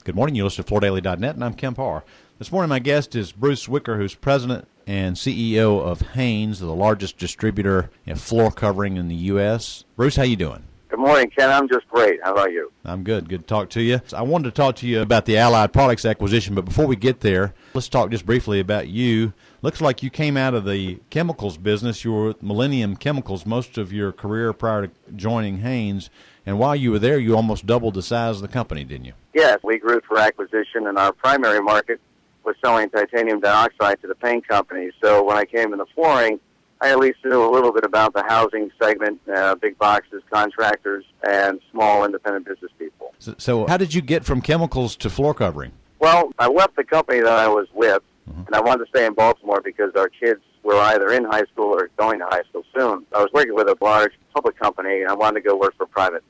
Good morning. You listen to floordaily.net, and I'm Kemp Harr. This morning, my guest is Bruce Zwicker, who's president and CEO of Haines, the largest distributor in floor covering in the U.S. Bruce, how you doing? Good morning, Ken. I'm just great. How about you? I'm good. Good to talk to you. I wanted to talk to you about the Allied Products acquisition, but before we get there, let's talk just briefly about you. Looks like you came out of the chemicals business. You were with Millennium Chemicals most of your career prior to joining Haines, and while you were there, you almost doubled the size of the company, didn't you? Yes, we grew through acquisition, and our primary market was selling titanium dioxide to the paint companies. So when I came into flooring, I at least knew a little bit about the housing segment, big boxes, contractors, and small independent business people. So how did you get from chemicals to floor covering? Well, I left the company that I was with, and I wanted to stay in Baltimore because our kids were either in high school or going to high school soon. I was working with a large public company, and I wanted to go work for a privately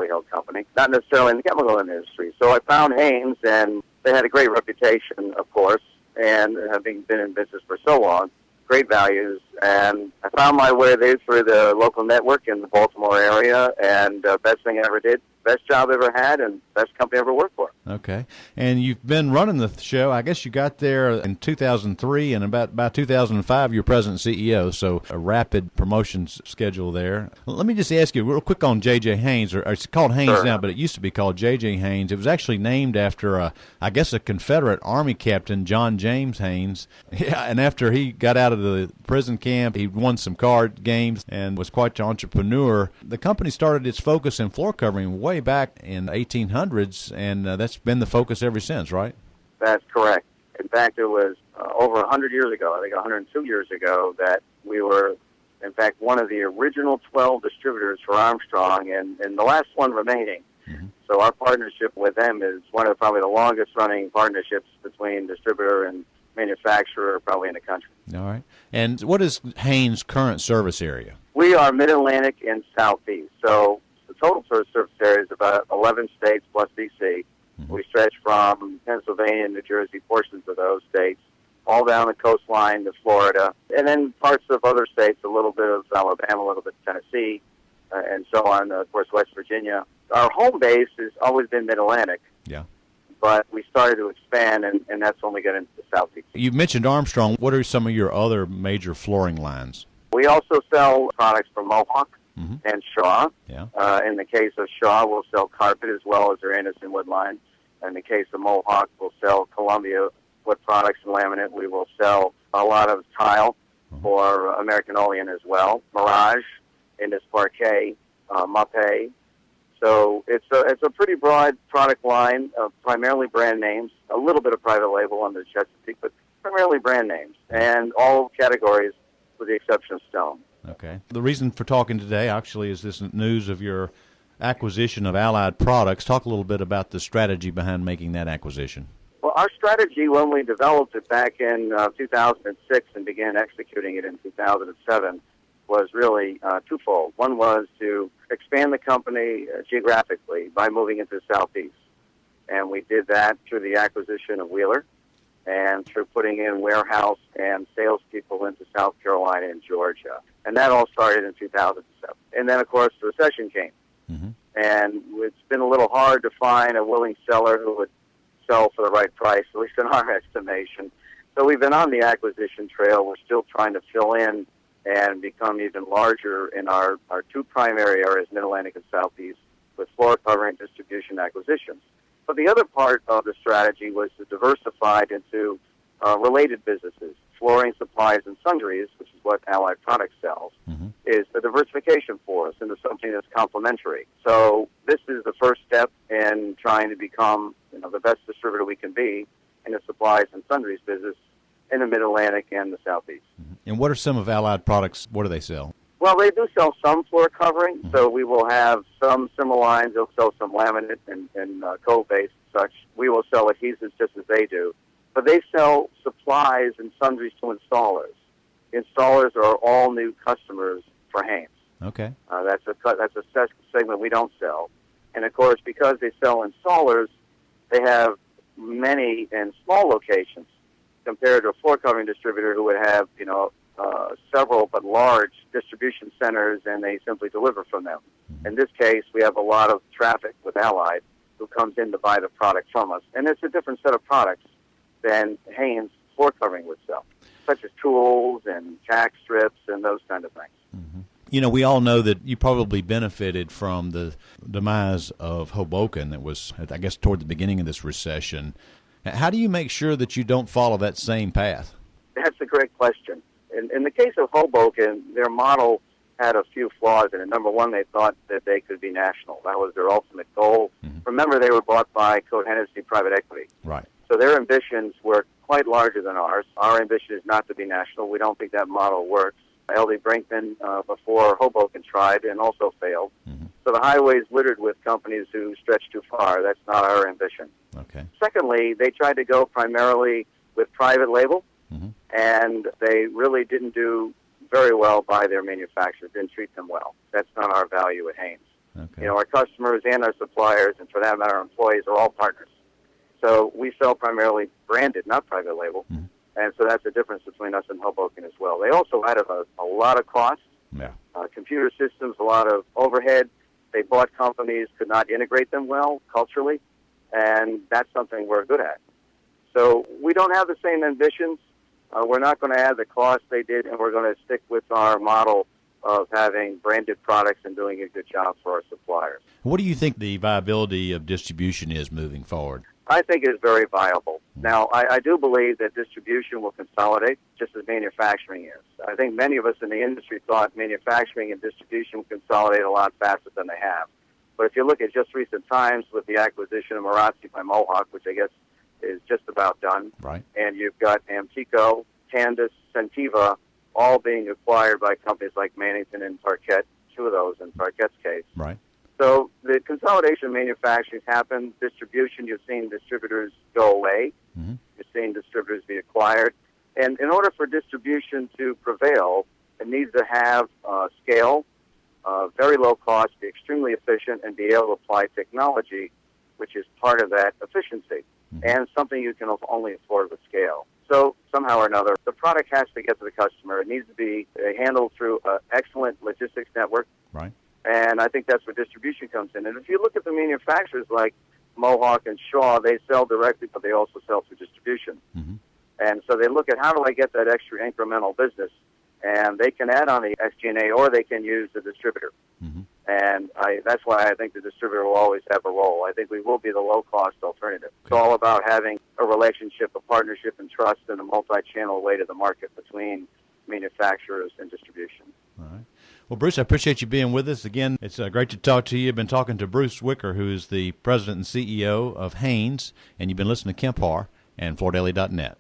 held company, not necessarily in the chemical industry. So I found Haines, and they had a great reputation, of course, and having been in business for so long, great values, and I found my way there through the local network in the Baltimore area, and best thing I ever did, best job I ever had, and best company I ever worked for. Okay. And you've been running the show. I guess you got there in 2003, and by 2005, you're president and CEO, so a rapid promotion schedule there. Let me just ask you real quick on J.J. Haines, or it's called Haines Sure. now, but it used to be called J.J. Haines. It was actually named after, I guess, a Confederate Army captain, John James Haines. Yeah, and after he got out of the prison camp, he won some card games and was quite an entrepreneur. The company started its focus in floor covering way back in the 1800s, and that's been the focus ever since, right? That's correct. In fact, it was over 100 years ago, I think 102 years ago, that we were, in fact, one of the original 12 distributors for Armstrong, and the last one remaining. Mm-hmm. So our partnership with them is one of probably the longest-running partnerships between distributor and manufacturer probably in the country. All right. And what is Haines' current service area? We are Mid-Atlantic and Southeast. So the total service area is about 11 states plus D.C. Mm-hmm. We stretch from Pennsylvania and New Jersey, portions of those states, all down the coastline to Florida, and then parts of other states, a little bit of Alabama, a little bit of Tennessee, and so on, of course, West Virginia. Our home base has always been Mid-Atlantic. Yeah. But we started to expand, and that's when we got into the Southeast. You mentioned Armstrong. What are some of your other major flooring lines? We also sell products from Mohawk and Shaw. Yeah. In the case of Shaw, we'll sell carpet as well as their Anderson wood line. In the case of Mohawk, we'll sell Columbia wood products and laminate. We will sell a lot of tile for American Olean as well. Mirage, Indus Parquet, Mapei. So it's a pretty broad product line of primarily brand names, a little bit of private label under Chesapeake, but primarily brand names, and all categories with the exception of stone. Okay. The reason for talking today actually is this news of your acquisition of Allied Products. Talk a little bit about the strategy behind making that acquisition. Well, our strategy when we developed it back in 2006 and began executing it in 2007 was really twofold. One was to expand the company geographically by moving into the Southeast. And we did that through the acquisition of Wheeler and through putting in warehouse and salespeople into South Carolina and Georgia. And that all started in 2007. And then, of course, the recession came. Mm-hmm. And it's been a little hard to find a willing seller who would sell for the right price, at least in our estimation. So we've been on the acquisition trail. We're still trying to fill in and become even larger in our two primary areas, Mid-Atlantic and Southeast, with floor covering, distribution, acquisitions. But the other part of the strategy was to diversify into related businesses, flooring, supplies, and sundries, which is what Allied Products sells, is a diversification for us into something that's complementary. So this is the first step in trying to become the best distributor we can be in the supplies and sundries business in the Mid-Atlantic and the Southeast. And what are some of Allied Products? What do they sell? Well, they do sell some floor covering, so we will have some similar lines. They'll sell some laminate and coat-base and such. We will sell adhesives just as they do. But they sell supplies and sundries to installers. Installers are all new customers for Haines. Okay. That's a segment we don't sell. And, of course, because they sell installers, they have many and small locations compared to a floor covering distributor who would have, several but large distribution centers, and they simply deliver from them. In this case, we have a lot of traffic with Allied who comes in to buy the product from us. And it's a different set of products than Haines floor covering would sell, such as tools and tack strips and those kind of things. Mm-hmm. You know, we all know that you probably benefited from the demise of Hoboken that was, I guess, toward the beginning of this recession. How do you make sure that you don't follow that same path? That's a great question. In the case of Hoboken, their model had a few flaws in it. Number one, they thought that they could be national. That was their ultimate goal. Mm-hmm. Remember, they were bought by Cote Hennessy Private Equity. Right. So their ambitions were quite larger than ours. Our ambition is not to be national. We don't think that model works. L.D. Brinkman, before Hoboken, tried and also failed. Mm-hmm. So the highway is littered with companies who stretch too far. That's not our ambition. Okay. Secondly, they tried to go primarily with private label, mm-hmm. and they really didn't do very well by their manufacturers, didn't treat them well. That's not our value at Haines. Okay. You know, our customers and our suppliers, and for that matter, our employees, are all partners. So we sell primarily branded, not private label. Mm-hmm. And so that's the difference between us and Hoboken as well. They also had a lot of costs, computer systems, a lot of overhead. They bought companies, could not integrate them well culturally, and that's something we're good at. So we don't have the same ambitions. We're not going to add the cost they did, and we're going to stick with our model of having branded products and doing a good job for our suppliers. What do you think the viability of distribution is moving forward? I think it's very viable. Now, I do believe that distribution will consolidate just as manufacturing is. I think many of us in the industry thought manufacturing and distribution would consolidate a lot faster than they have. But if you look at just recent times with the acquisition of Marazzi by Mohawk, which I guess is just about done, right, and you've got Amtico, Candace, Sentiva, all being acquired by companies like Mannington and Tarkett, two of those in Tarkett's case. Right. So the consolidation of manufacturing has happened. Distribution, you've seen distributors go away. Mm-hmm. You've seen distributors be acquired. And in order for distribution to prevail, it needs to have scale, very low cost, be extremely efficient, and be able to apply technology, which is part of that efficiency, mm-hmm. and something you can only afford with scale. So somehow or another, the product has to get to the customer. It needs to be handled through an excellent logistics network. Right. And I think that's where distribution comes in. And if you look at the manufacturers like Mohawk and Shaw, they sell directly, but they also sell through distribution. Mm-hmm. And so they look at how do I get that extra incremental business, and they can add on the SG&A or they can use the distributor. Mm-hmm. And that's why I think the distributor will always have a role. I think we will be the low-cost alternative. Okay. It's all about having a relationship, a partnership, and trust, and a multi-channel way to the market between manufacturers and distribution. All right. Well, Bruce, I appreciate you being with us. Again, it's great to talk to you. I've been talking to Bruce Zwicker, who is the president and CEO of Haines, and you've been listening to Kemp Harr and FloorDaily.net.